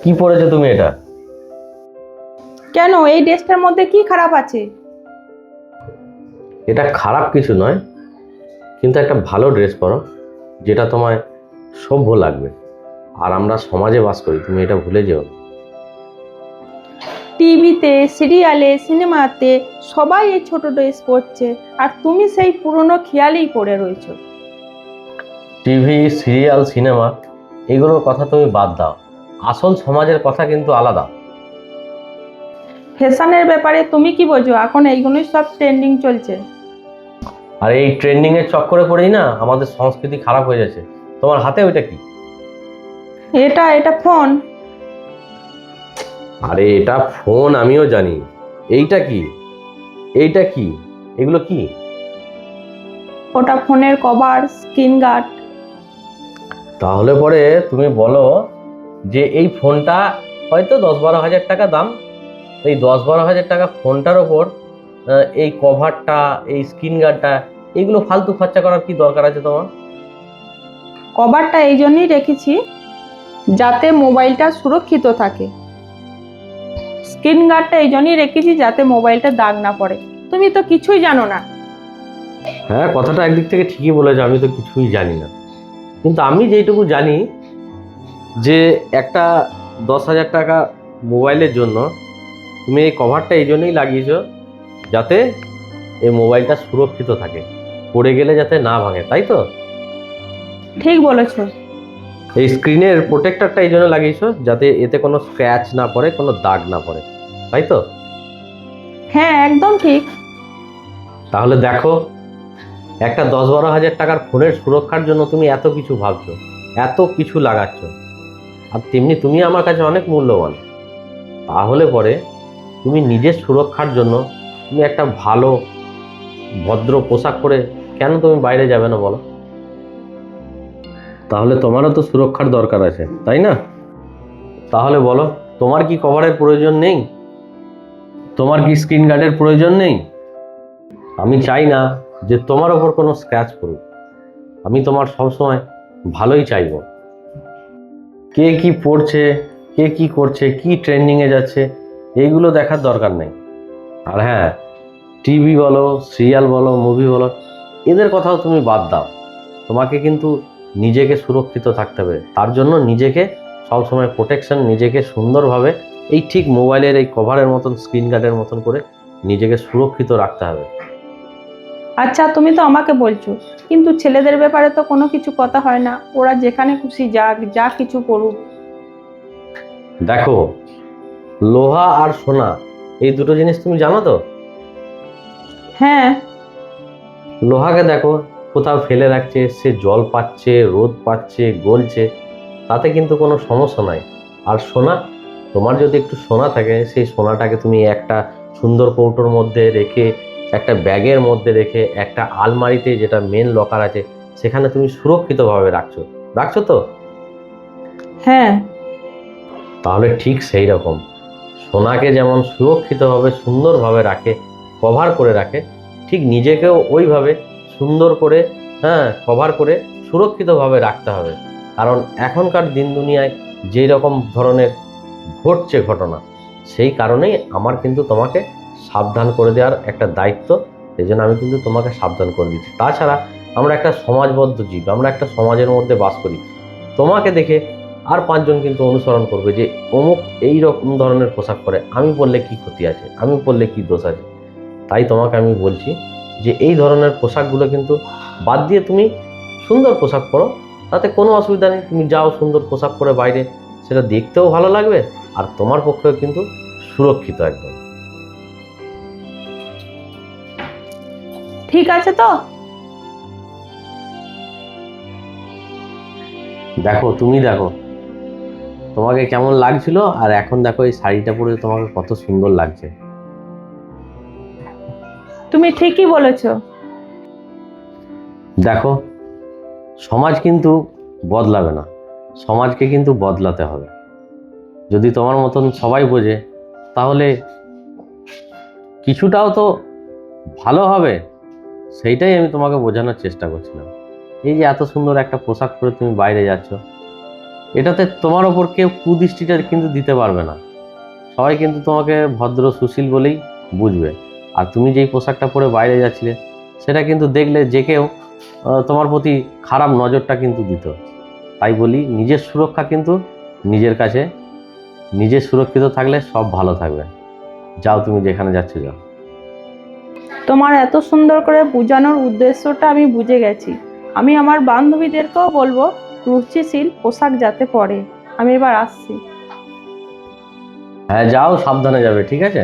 কি পরেছো তুমি এটা? কেন, এই ড্রেসটার মধ্যে কি খারাপ আছে? এটা খারাপ কিছু নয়, কিন্তু একটা ভালো ড্রেস পরো যেটা তোমায় সভ্য লাগবে। আর আমরা সমাজে বাস করি, তুমি এটা ভুলে যেও না। টিভিতে, সিরিয়ালে, সিনেমাতে সবাই এই ছোট ড্রেস পরছে, আর তুমি সেই পুরনো খেয়ালেই পড়ে রয়েছো। টিভি, সিরিয়াল, সিনেমা এগুলোর কথা তুমি বাদ দাও, আসল সমাজের কথা কিন্তু আলাদা। ফ্যাশনের ব্যাপারে তুমি কি বোঝো? এখন এইগুলোই সব ট্রেন্ডিং চলছে। আর এই ট্রেন্ডিং এর চক্করে পড়েই না আমাদের সংস্কৃতি খারাপ হয়ে যাচ্ছে। তোমার হাতে ওইটা কি? এটা ফোন। আরে এটা ফোন, আমিও জানি। এইটা কি? এইটা কি? এগুলো কি? ওটা ফোনের কভার, স্ক্রিন গার্ড। তাহলে পরে তুমি বলো যে এই ফোনটা হয়তো 10-12 হাজার টাকা দাম, এই 10-12 হাজার টাকা ফোনটার ওপর এই কভারটা, এই স্ক্রিন গার্ডটা, এগুলো ফালতু খরচা করার কি দরকার আছে তোমার? কভারটা এই জন্যই রেখেছি যাতে মোবাইলটা সুরক্ষিত থাকে। স্ক্রিন গার্ডটা এই জন্যই রেখেছি যাতে মোবাইলটা দাগ না পড়ে। তুমি তো কিছুই জানো না। হ্যাঁ, কথাটা একদিক থেকে ঠিকই বলেছো, আমি তো কিছুই জানি না। কিন্তু আমি যেটুকু জানি যে একটা 10,000 টাকা মোবাইলের জন্য তুমি এই কভারটা এই জন্যই লাগিয়েছো যাতে এই মোবাইলটা সুরক্ষিত থাকে, পড়ে গেলে যাতে না ভাঙে, তাই তো? ঠিক বলেছো। এই স্ক্রিনের প্রোটেক্টরটা এই জন্য লাগিয়েছো যাতে এতে কোনো স্ক্র্যাচ না পড়ে, কোনো দাগ না পড়ে, তাই তো? হ্যাঁ, একদম ঠিক। তাহলে দেখো, একটা 10-12 হাজার টাকার ফোনের সুরক্ষার জন্য তুমি এত কিছু ভাবছো, এত কিছু লাগাচ্ছ, আর তেমনি তুমি আমার কাছে অনেক মূল্যবান। তাহলে পরে তুমি নিজের সুরক্ষার জন্য তুমি একটা ভালো ভদ্র পোশাক পরে কেন তুমি বাইরে যাবে না বলো? তাহলে তোমারও তো সুরক্ষার দরকার আছে, তাই না? তাহলে বলো, তোমার কি কভারের প্রয়োজন নেই? তোমার কি স্ক্রিন গার্ডের প্রয়োজন নেই? আমি চাই না যে তোমার ওপর কোনো স্ক্র্যাচ পড়ুক। আমি তোমার সবসময় ভালোই চাইবো। কে কি পড়ছে, কে কি করছে, কি ট্রেন্ডিংয়ে যাচ্ছে, এইগুলো দেখার দরকার নেই। আর হ্যাঁ, টিভি বলো, সিরিয়াল বলো, মুভি বলো, এদের কথাও তুমি বাদ দাও। তোমাকে কিন্তু নিজেকে সুরক্ষিত থাকতে হবে। তার জন্য নিজেকে সবসময় প্রোটেকশন, নিজেকে সুন্দরভাবে এই ঠিক মোবাইলের এই কভারের মতন, স্ক্রিন গার্ডের মতন করে নিজেকে সুরক্ষিত রাখতে হবে। আচ্ছা, তুমি তো আমাকে বলছো, কিন্তু ছেলেদের ব্যাপারে তো কোনো কিছু কথা হয় না। ওরা যেখানে খুশি যাক, যা কিছু করুক। দেখো, লোহা আর সোনা এই দুটো জিনিস তুমি জানো তো? হ্যাঁ। লোহাকে দেখো কোথাও ফেলে রাখছে, সে জল পাচ্ছে, রোদ পাচ্ছে, গলছে, তাতে কিন্তু কোনো সমস্যা নাই। আর সোনা, তোমার যদি একটু সোনা থাকে, সেই সোনাটাকে তুমি একটা সুন্দর কৌটোর মধ্যে রেখে, একটা ব্যাগের মধ্যে রেখে, একটা আলমারিতে যেটা মেন লকার আছে সেখানে তুমি সুরক্ষিতভাবে রাখছো, রাখছো তো? হ্যাঁ। তাহলে ঠিক সেই রকম সোনাকে যেমন সুরক্ষিতভাবে সুন্দরভাবে রাখে, কভার করে রাখে, ঠিক নিজেকেও ওইভাবে সুন্দর করে, হ্যাঁ, কভার করে সুরক্ষিতভাবে রাখতে হবে। কারণ এখনকার দিন দুনিয়ায় যেই রকম ধরনের ঘটছে ঘটনা, সেই কারণেই আমার কিন্তু তোমাকে সাবধান করে দেওয়ার একটা দায়িত্ব। সেই জন্য আমি কিন্তু তোমাকে সাবধান করে দিচ্ছি। তাছাড়া আমরা একটা সমাজবদ্ধ জীব, আমরা একটা সমাজের মধ্যে বাস করি। তোমাকে দেখে আর 5 জন কিন্তু অনুসরণ করবে যে অমুক এই রকম ধরনের পোশাক পরে, আমি পরলে কি ক্ষতি আছে, আমি পরলে কি দোষ আছে। তাই তোমাকে আমি বলছি যে এই ধরনের পোশাকগুলো কিন্তু বাদ দিয়ে তুমি সুন্দর পোশাক পরো, তাতে কোনো অসুবিধা নেই। তুমি যাও সুন্দর পোশাক পরে বাইরে, সেটা দেখতেও ভালো লাগবে, আর তোমার পক্ষেও কিন্তু সুরক্ষিত একদম। ঠিক আছে তো? দেখো, তুমি দেখো তোমাকে কেমন লাগছিল, আর এখন দেখো এই শাড়িটা পরে তোমাকে কত সুন্দর লাগছে। তুমি ঠিকই বলেছো। দেখো, সমাজ কিন্তু বদলাবে না, সমাজকে কিন্তু বদলাতে হবে। যদি তোমার মতন সবাই বোঝে তাহলে কিছুটাও তো ভালো হবে। সেইটাই আমি তোমাকে বোঝানোর চেষ্টা করছিলাম। এই যে এত সুন্দর একটা পোশাক পরে তুমি বাইরে যাচ্ছ, এটাতে তোমার ওপর কেউ কুদৃষ্টিটা কিন্তু দিতে পারবে না। সবাই কিন্তু তোমাকে ভদ্র সুশীল বলেই বুঝবে। আর তুমি যেই পোশাকটা পরে বাইরে যাচ্ছিলে সেটা কিন্তু দেখলে যে কেউ তোমার প্রতি খারাপ নজরটা কিন্তু দিত। তাই বলি, নিজের সুরক্ষা কিন্তু নিজের কাছে, নিজে সুরক্ষিত থাকলে সব ভালো থাকবে। যাও, তুমি যেখানে যাচ্ছ যাও। তোমার এত সুন্দর করে বোঝানোর উদ্দেশ্যটা আমি বুঝে গেছি। আমি আমার বান্ধবীদেরকেও বলবো রুচিশীল পোশাক যাতে পরে। আমি এবার আসছি। হ্যাঁ যাও, সাবধানে যাবে, ঠিক আছে?